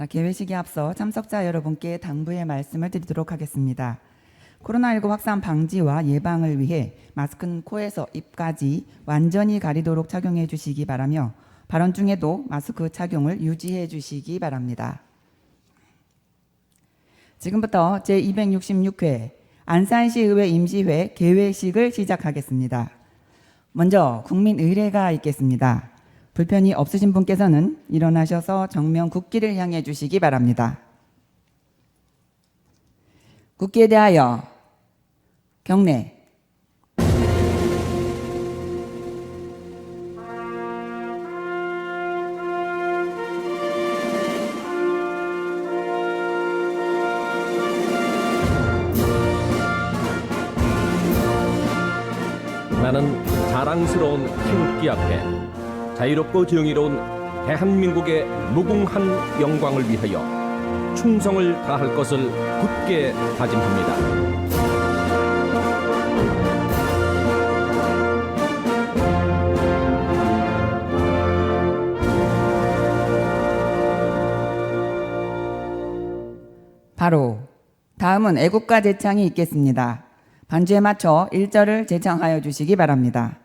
개회식에 앞서 참석자 여러분께 당부의 말씀을 드리도록 하겠습니다. 코로나19 확산 방지와 예방을 위해 마스크는 코에서 입까지 완전히 가리도록 착용해 주시기 바라며 발언 중에도 마스크 착용을 유지해 주시기 바랍니다. 지금부터 제266회 안산시의회 임시회 개회식을 시작하겠습니다. 먼저 국민의례가 있겠습니다. 불편이 없으신 분께서는 일어나셔서 정면 국기를 향해 주시기 바랍니다. 국기에 대하여 경례. 나는 자랑스러운 태극기 앞에 자유롭고 정의로운 대한민국의 무궁한 영광을 위하여 충성을 다할 것을 굳게 다짐합니다. 바로 다음은 애국가 제창이 있겠습니다. 반주에 맞춰 1절을 제창하여 주시기 바랍니다.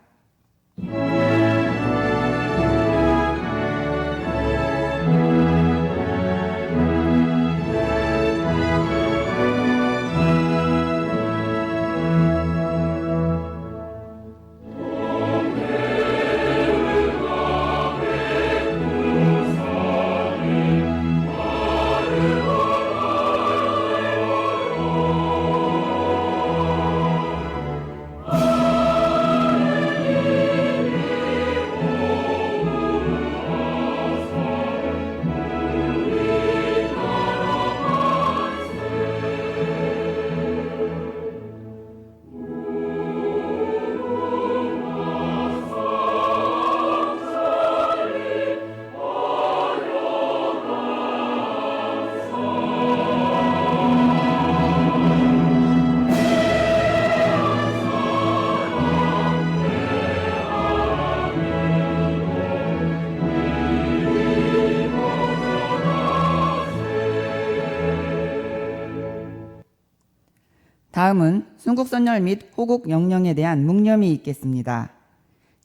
다음은 순국선열 및 호국 영령에 대한 묵념이 있겠습니다.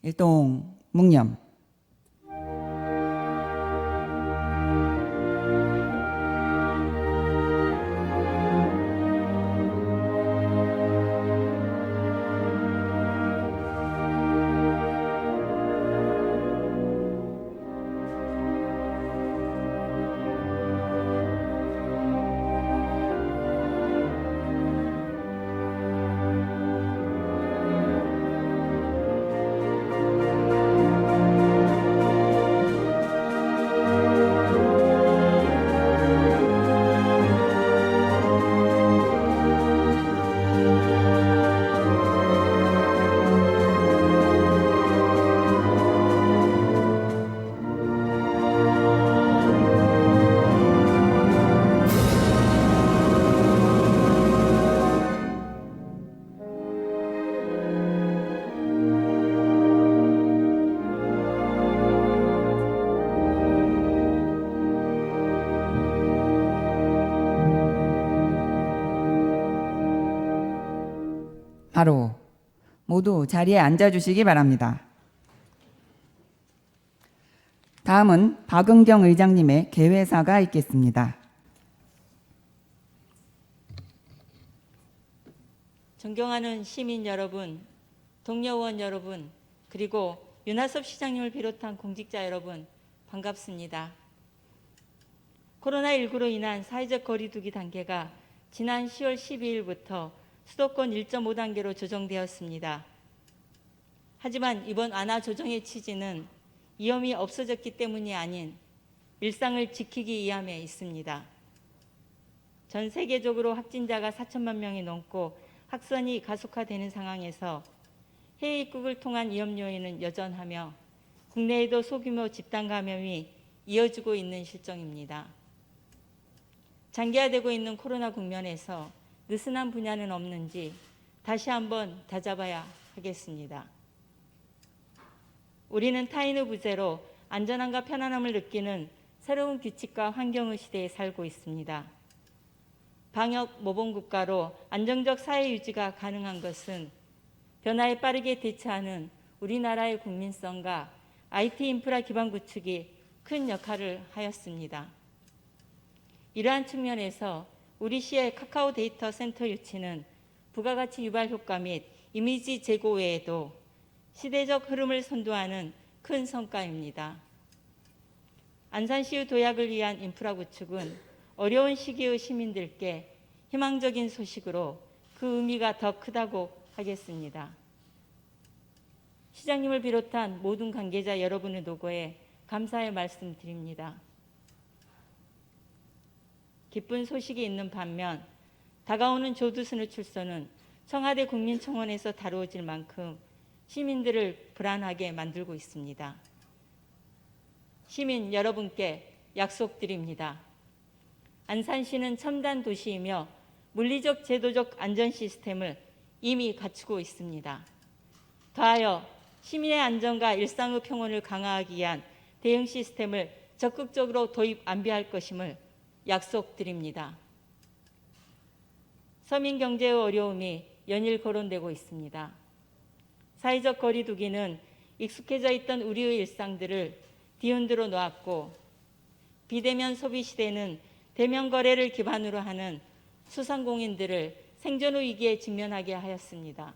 일동 묵념. 바로 모두 자리에 앉아주시기 바랍니다. 다음은 박은경 의장님의 개회사가 있겠습니다. 존경하는 시민 여러분, 동료원 여러분, 그리고 윤하섭 시장님을 비롯한 공직자 여러분, 반갑습니다. 코로나19로 인한 사회적 거리 두기 단계가 지난 10월 12일부터 수도권 1.5단계로 조정되었습니다. 하지만 이번 완화 조정의 취지는 위험이 없어졌기 때문이 아닌 일상을 지키기 위함에 있습니다. 전 세계적으로 확진자가 4천만 명이 넘고 확산이 가속화되는 상황에서 해외 입국을 통한 위험 요인은 여전하며 국내에도 소규모 집단 감염이 이어지고 있는 실정입니다. 장기화되고 있는 코로나 국면에서 느슨한 분야는 없는지 다시 한번 다잡아야 하겠습니다. 우리는 타인의 부재로 안전함과 편안함을 느끼는 새로운 규칙과 환경의 시대에 살고 있습니다. 방역 모범 국가로 안정적 사회 유지가 가능한 것은 변화에 빠르게 대처하는 우리나라의 국민성과 IT 인프라 기반 구축이 큰 역할을 하였습니다. 이러한 측면에서 우리 시의 카카오 데이터 센터 유치는 부가가치 유발 효과 및 이미지 제고 외에도 시대적 흐름을 선도하는 큰 성과입니다. 안산시의 도약을 위한 인프라 구축은 어려운 시기의 시민들께 희망적인 소식으로 그 의미가 더 크다고 하겠습니다. 시장님을 비롯한 모든 관계자 여러분의 노고에 감사의 말씀 드립니다. 기쁜 소식이 있는 반면 다가오는 조두순의 출소는 청와대 국민청원에서 다루어질 만큼 시민들을 불안하게 만들고 있습니다. 시민 여러분께 약속드립니다. 안산시는 첨단 도시이며 물리적 제도적 안전 시스템을 이미 갖추고 있습니다. 더하여 시민의 안전과 일상의 평온을 강화하기 위한 대응 시스템을 적극적으로 도입 안배할 것임을 약속드립니다. 서민 경제의 어려움이 연일 거론되고 있습니다. 사회적 거리 두기는 익숙해져 있던 우리의 일상들을 뒤흔들어 놓았고 비대면 소비 시대는 대면 거래를 기반으로 하는 수상공인들을 생존의 위기에 직면하게 하였습니다.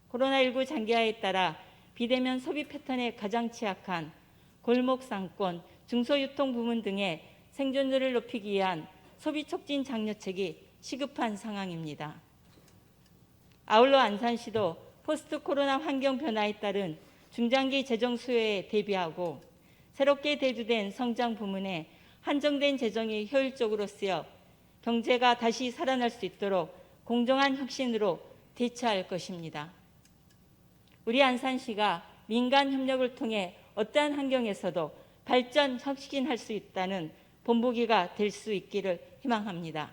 코로나19 장기화에 따라 비대면 소비 패턴에 가장 취약한 골목 상권, 중소유통 부문 등의 생존율을 높이기 위한 소비 촉진 장려책이 시급한 상황입니다. 아울러 안산시도 포스트 코로나 환경 변화에 따른 중장기 재정 수요에 대비하고 새롭게 대두된 성장 부문에 한정된 재정이 효율적으로 쓰여 경제가 다시 살아날 수 있도록 공정한 혁신으로 대처할 것입니다. 우리 안산시가 민간 협력을 통해 어떠한 환경에서도 발전, 혁신할 수 있다는 본보기가 될 수 있기를 희망합니다.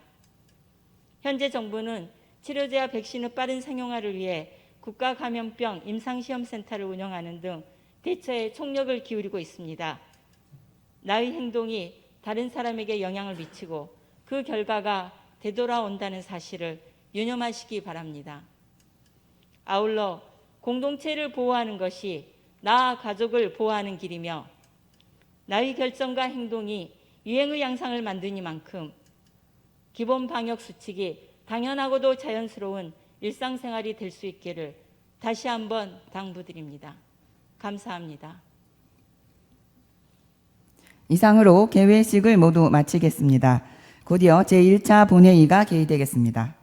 현재 정부는 치료제와 백신의 빠른 상용화를 위해 국가감염병 임상시험센터를 운영하는 등 대처에 총력을 기울이고 있습니다. 나의 행동이 다른 사람에게 영향을 미치고 그 결과가 되돌아온다는 사실을 유념하시기 바랍니다. 아울러 공동체를 보호하는 것이 나와 가족을 보호하는 길이며 나의 결정과 행동이 유행의 양상을 만드니만큼 기본 방역 수칙이 당연하고도 자연스러운 일상생활이 될 수 있기를 다시 한번 당부드립니다. 감사합니다. 이상으로 개회식을 모두 마치겠습니다. 곧이어 제1차 본회의가 개의되겠습니다.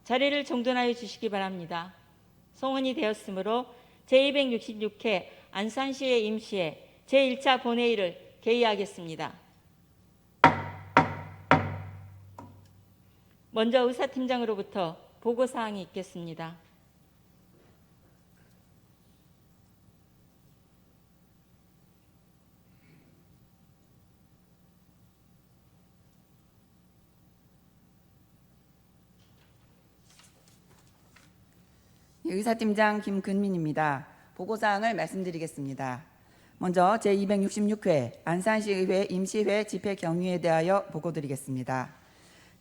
자리를 정돈하여 주시기 바랍니다. 송원이 되었으므로 제266회 안산시의 임시회 제1차 본회의를 개의하겠습니다. 먼저 의사팀장으로부터 보고사항이 있겠습니다. 의사팀장 김근민입니다. 보고사항을 말씀드리겠습니다. 먼저 제266회 안산시의회 임시회 집회 경위에 대하여 보고드리겠습니다.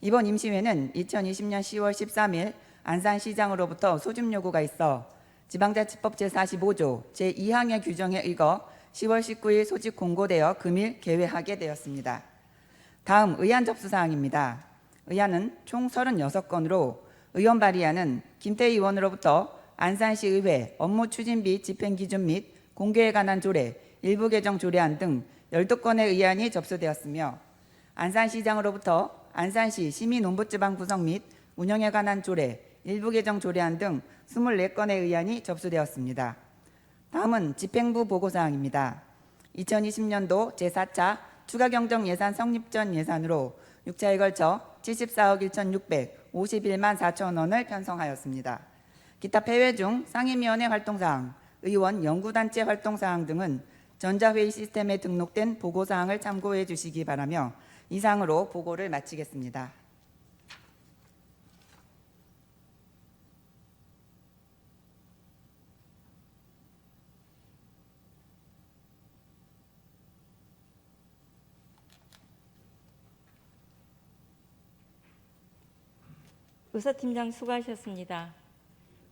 이번 임시회는 2020년 10월 13일 안산시장으로부터 소집 요구가 있어 지방자치법 제45조 제2항의 규정에 의거 10월 19일 소집 공고되어 금일 개회하게 되었습니다. 다음 의안 접수사항입니다. 의안은 총 36건으로 의원 발의안은 김태희 의원으로부터 안산시의회 업무 추진 및 집행 기준 및 공개에 관한 조례, 일부 개정 조례안 등 12건의 의안이 접수되었으며 안산시장으로부터 안산시 시민온부지방 구성 및 운영에 관한 조례, 일부 개정 조례안 등 24건의 의안이 접수되었습니다. 다음은 집행부 보고사항입니다. 2020년도 제4차 추가경정예산 성립 전 예산으로 6차에 걸쳐 74억 1,651만 4천 원을 편성하였습니다. 기타 폐회 중 상임위원회 활동사항, 의원 연구단체 활동사항 등은 전자회의 시스템에 등록된 보고사항을 참고해 주시기 바라며 이상으로 보고를 마치겠습니다. 의사팀장 수고하셨습니다.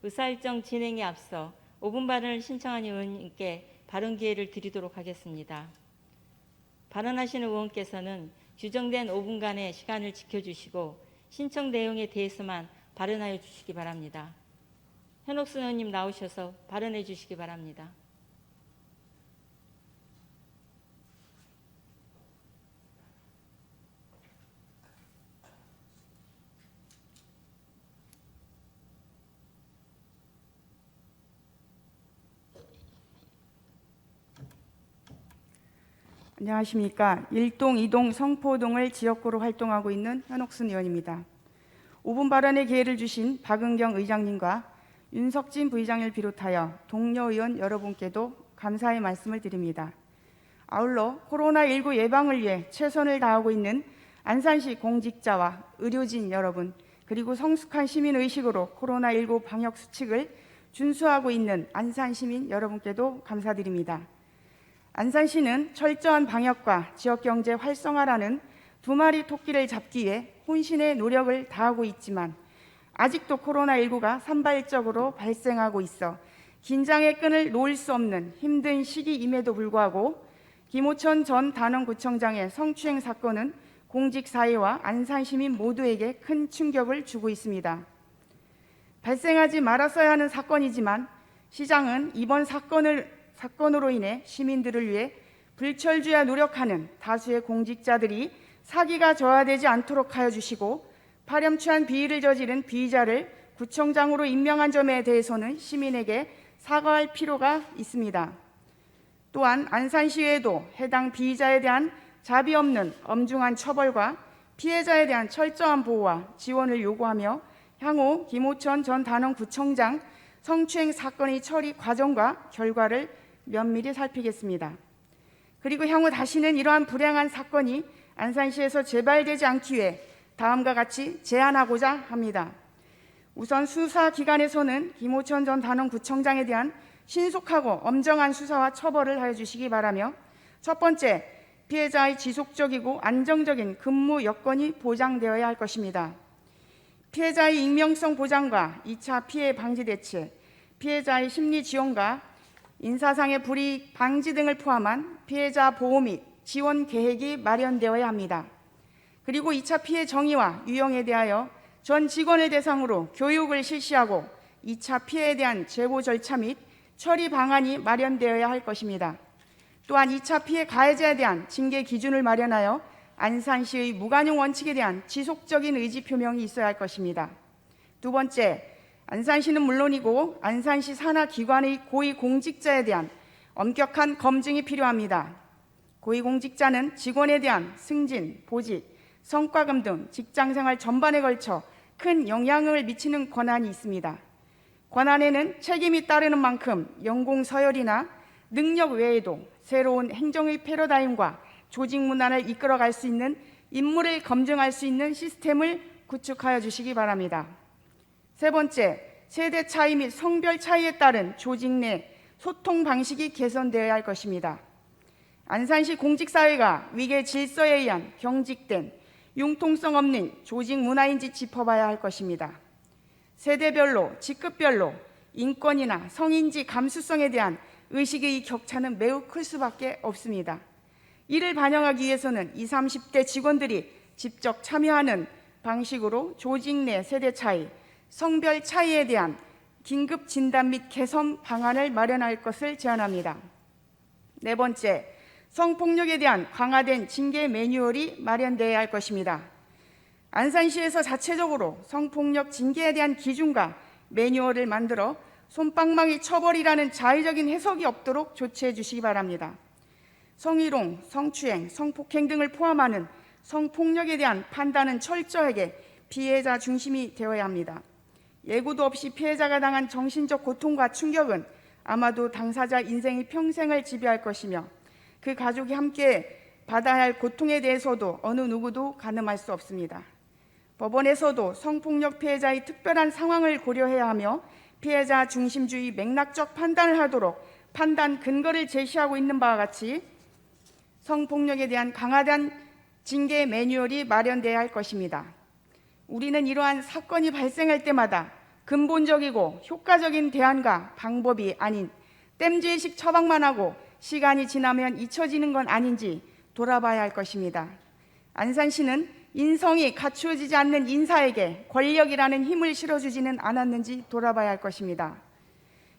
의사일정 진행에 앞서 5분 발언을 신청한 의원님께 발언 기회를 드리도록 하겠습니다. 발언하시는 의원께서는 규정된 5분간의 시간을 지켜주시고 신청 내용에 대해서만 발언하여 주시기 바랍니다. 현옥순 의원님 나오셔서 발언해 주시기 바랍니다. 안녕하십니까. 1동, 2동, 성포동을 지역구로 활동하고 있는 현옥순 의원입니다. 5분 발언의 기회를 주신 박은경 의장님과 윤석진 부의장을 비롯하여 동료 의원 여러분께도 감사의 말씀을 드립니다. 아울러 코로나19 예방을 위해 최선을 다하고 있는 안산시 공직자와 의료진 여러분, 그리고 성숙한 시민의식으로 코로나19 방역 수칙을 준수하고 있는 안산시민 여러분께도 감사드립니다. 안산시는 철저한 방역과 지역경제 활성화라는 두 마리 토끼를 잡기 위해 혼신의 노력을 다하고 있지만 아직도 코로나19가 산발적으로 발생하고 있어 긴장의 끈을 놓을 수 없는 힘든 시기임에도 불구하고 김호천 전 단원구청장의 성추행 사건은 공직사회와 안산시민 모두에게 큰 충격을 주고 있습니다. 발생하지 말았어야 하는 사건이지만 시장은 이번 사건으로 인해 시민들을 위해 불철주야 노력하는 다수의 공직자들이 사기가 저하되지 않도록 하여 주시고 파렴치한 비위를 저지른 피의자를 구청장으로 임명한 점에 대해서는 시민에게 사과할 필요가 있습니다. 또한 안산시에도 해당 피의자에 대한 자비 없는 엄중한 처벌과 피해자에 대한 철저한 보호와 지원을 요구하며 향후 김호천 전 단원구청장 성추행 사건의 처리 과정과 결과를 면밀히 살피겠습니다. 그리고 향후 다시는 이러한 불행한 사건이 안산시에서 재발되지 않기 위해 다음과 같이 제안하고자 합니다. 우선 수사기관에서는 김호천 전 단원구청장에 대한 신속하고 엄정한 수사와 처벌을 하여 주시기 바라며, 첫 번째, 피해자의 지속적이고 안정적인 근무 여건이 보장되어야 할 것입니다. 피해자의 익명성 보장과 2차 피해 방지 대책, 피해자의 심리 지원과 인사상의 불이익 방지 등을 포함한 피해자 보호 및 지원 계획이 마련되어야 합니다. 그리고 2차 피해 정의와 유형에 대하여 전 직원을 대상으로 교육을 실시하고 2차 피해에 대한 제보 절차 및 처리 방안이 마련되어야 할 것입니다. 또한 2차 피해 가해자에 대한 징계 기준을 마련하여 안산시의 무관용 원칙에 대한 지속적인 의지 표명이 있어야 할 것입니다. 두 번째, 안산시는 물론이고 안산시 산하 기관의 고위공직자에 대한 엄격한 검증이 필요합니다. 고위공직자는 직원에 대한 승진, 보직, 성과금 등 직장생활 전반에 걸쳐 큰 영향을 미치는 권한이 있습니다. 권한에는 책임이 따르는 만큼 연공 서열이나 능력 외에도 새로운 행정의 패러다임과 조직 문화를 이끌어갈 수 있는 인물을 검증할 수 있는 시스템을 구축하여 주시기 바랍니다. 세 번째, 세대 차이 및 성별 차이에 따른 조직 내 소통 방식이 개선되어야 할 것입니다. 안산시 공직사회가 위계 질서에 의한 경직된 융통성 없는 조직 문화인지 짚어봐야 할 것입니다. 세대별로, 직급별로 인권이나 성인지 감수성에 대한 의식의 격차는 매우 클 수밖에 없습니다. 이를 반영하기 위해서는 20, 30대 직원들이 직접 참여하는 방식으로 조직 내 세대 차이, 성별 차이에 대한 긴급 진단 및 개선 방안을 마련할 것을 제안합니다. 네 번째, 성폭력에 대한 강화된 징계 매뉴얼이 마련되어야 할 것입니다. 안산시에서 자체적으로 성폭력 징계에 대한 기준과 매뉴얼을 만들어 솜방망이 처벌이라는 자의적인 해석이 없도록 조치해 주시기 바랍니다. 성희롱, 성추행, 성폭행 등을 포함하는 성폭력에 대한 판단은 철저하게 피해자 중심이 되어야 합니다. 예고도 없이 피해자가 당한 정신적 고통과 충격은 아마도 당사자 인생의 평생을 지배할 것이며 그 가족이 함께 받아야 할 고통에 대해서도 어느 누구도 가늠할 수 없습니다. 법원에서도 성폭력 피해자의 특별한 상황을 고려해야 하며 피해자 중심주의 맥락적 판단을 하도록 판단 근거를 제시하고 있는 바와 같이 성폭력에 대한 강화된 징계 매뉴얼이 마련돼야 할 것입니다. 우리는 이러한 사건이 발생할 때마다 근본적이고 효과적인 대안과 방법이 아닌 땜질식 처방만 하고 시간이 지나면 잊혀지는 건 아닌지 돌아봐야 할 것입니다. 안산시는 인성이 갖추어지지 않는 인사에게 권력이라는 힘을 실어주지는 않았는지 돌아봐야 할 것입니다.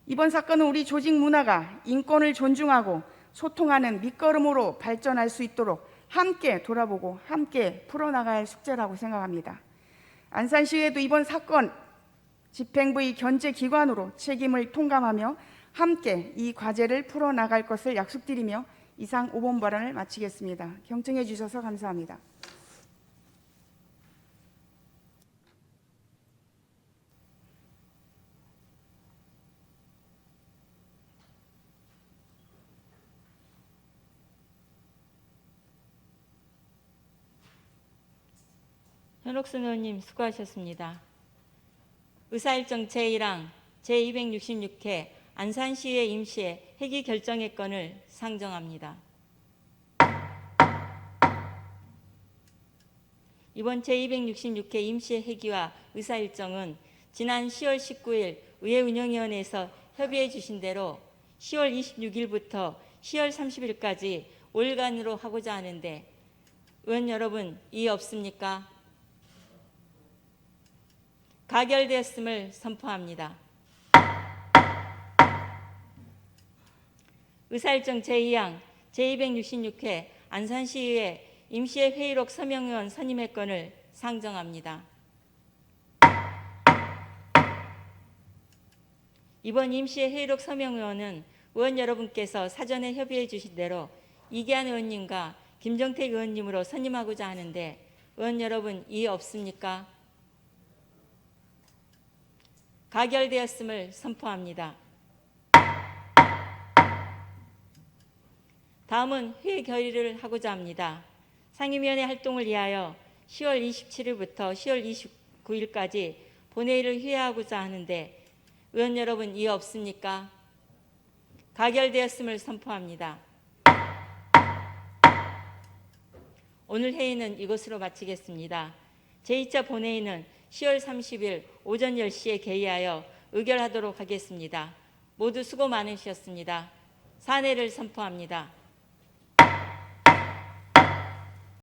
이번 사건은 우리 조직 문화가 인권을 존중하고 소통하는 밑거름으로 발전할 수 있도록 함께 돌아보고 함께 풀어나가야 할 숙제라고 생각합니다. 안산시에도 이번 사건 집행부의 견제기관으로 책임을 통감하며 함께 이 과제를 풀어나갈 것을 약속드리며 이상 5번 발언을 마치겠습니다. 경청해 주셔서 감사합니다. 현옥순 의원님 수고하셨습니다. 의사일정 제1항 제266회 안산시의 임시회 회기 결정의 건을 상정합니다. 이번 제266회 임시회 회기와 의사일정은 지난 10월 19일 의회운영위원회에서 협의해 주신 대로 10월 26일부터 10월 30일까지 5일간으로 하고자 하는데 의원 여러분 이의 없습니까? 가결되었음을 선포합니다. 의사일정 제2항 제266회 안산시의회 임시회 회의록 서명의원 선임의 건을 상정합니다. 이번 임시회 회의록 서명의원은 의원 여러분께서 사전에 협의해 주신 대로 이계한 의원님과 김정택 의원님으로 선임하고자 하는데 의원 여러분 이의 없습니까? 가결되었음을 선포합니다. 다음은 회의 결의를 하고자 합니다. 상임위원회 활동을 위하여 10월 27일부터 10월 29일까지 본회의를 회의하고자 하는데 의원 여러분 이의 없습니까? 가결되었음을 선포합니다. 오늘 회의는 이것으로 마치겠습니다. 제2차 본회의는 10월 30일 오전 10시에 개의하여 의결하도록 하겠습니다. 모두 수고 많으셨습니다. 사내를 선포합니다.